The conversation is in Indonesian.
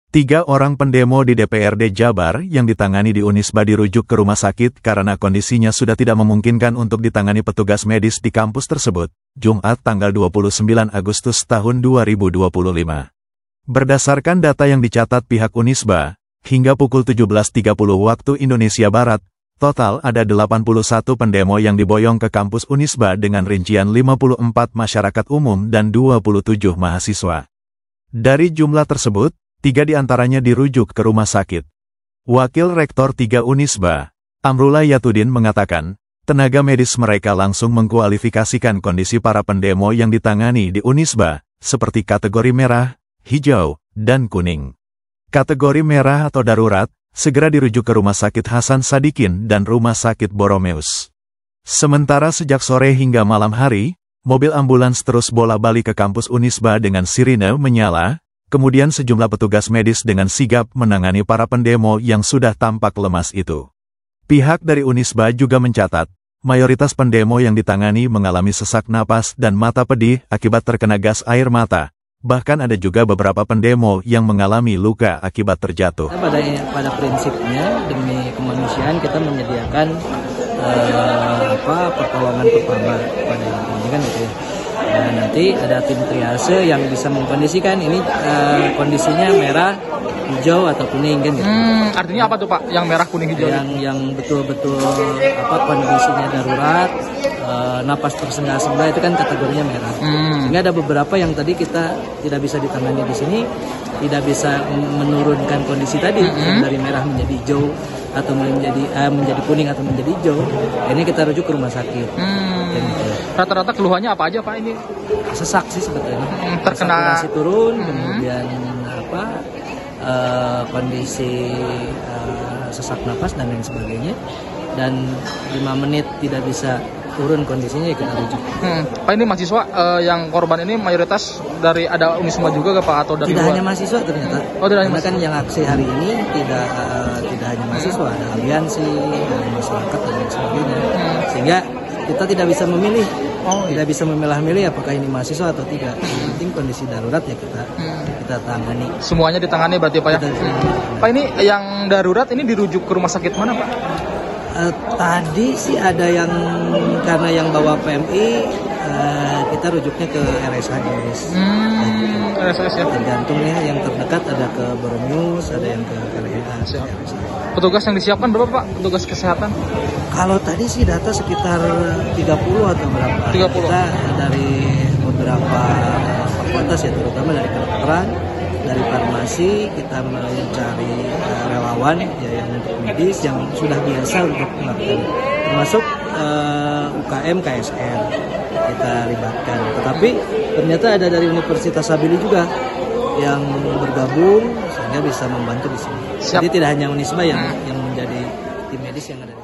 3 orang pendemo di DPRD Jabar yang ditangani di Unisba dirujuk ke rumah sakit karena kondisinya sudah tidak memungkinkan untuk ditangani petugas medis di kampus tersebut, Jumat tanggal 29 Agustus tahun 2025. Berdasarkan data yang dicatat pihak Unisba, hingga pukul 17.30 waktu Indonesia Barat, total ada 81 pendemo yang diboyong ke kampus Unisba dengan rincian 54 masyarakat umum dan 27 mahasiswa. Dari jumlah tersebut, 3 diantaranya dirujuk ke rumah sakit. Wakil Rektor 3 Unisba, Amrullah Yatudin mengatakan, tenaga medis mereka langsung mengkualifikasikan kondisi para pendemo yang ditangani di Unisba, seperti kategori merah, hijau, dan kuning. Kategori merah atau darurat, segera dirujuk ke Rumah Sakit Hasan Sadikin dan Rumah Sakit Boromeus. Sementara sejak sore hingga malam hari, mobil ambulans terus bolak-balik ke kampus Unisba dengan sirine menyala, kemudian sejumlah petugas medis dengan sigap menangani para pendemo yang sudah tampak lemas itu. Pihak dari Unisba juga mencatat, mayoritas pendemo yang ditangani mengalami sesak napas dan mata pedih akibat terkena gas air mata. Bahkan ada juga beberapa pendemo yang mengalami luka akibat terjatuh. Pada prinsipnya, demi kemanusiaan kita menyediakan pertolongan pertama pada ini kan gitu ya. Nah, nanti ada tim triase yang bisa mengkondisikan ini kondisinya merah, hijau atau kuning kan gitu. Artinya apa tuh Pak? Yang merah, kuning, hijau? Yang betul-betul kondisinya darurat, napas tersengal-sengal itu kan kategorinya merah. Sehingga ada beberapa yang tadi kita tidak bisa ditangani di sini, tidak bisa menurunkan kondisi tadi dari merah menjadi hijau atau menjadi kuning atau menjadi hijau. Ini kita rujuk ke rumah sakit. Rata-rata keluhannya apa aja Pak ini? Sesak sih sebetulnya. Terkena saturasi turun, kemudian kondisi sesak napas dan lain sebagainya. Dan 5 menit tidak bisa turun kondisinya ya kita rujuk. Pak, ini mahasiswa yang korban ini mayoritas dari ada Unisba juga Pak atau dari tidak luar? Hanya mahasiswa ternyata. Karena kan yang aksi hari ini tidak hanya mahasiswa, ada aliansi, ada masyarakat dan lain sebagainya. Sehingga kita tidak bisa memilih, tidak bisa memilah-milih apakah ini mahasiswa atau tidak. Yang penting kondisi darurat ya kita tangani. Semuanya ditangani berarti Pak ya? Pak, ini yang darurat ini dirujuk ke rumah sakit mana Pak? Tadi sih ada yang karena yang bawa PMI kita rujuknya ke RSHS. RSHS ya. Tergantung ya, yang terdekat ada ke Boromeus, ada yang ke RSHS. Petugas yang disiapkan berapa Pak? Petugas kesehatan? Kalau tadi sih data sekitar 30 atau berapa. 30. Kita dari beberapa fakultas ya, terutama dari kedokteran, dari farmasi, kita mencari relawan ya yang untuk medis yang sudah biasa untuk melakukan, termasuk UKM KSR kita libatkan. Tetapi ternyata ada dari Universitas Sabili juga yang bergabung sehingga bisa membantu di sini. Jadi tidak hanya Unisba yang menjadi tim medis yang ada.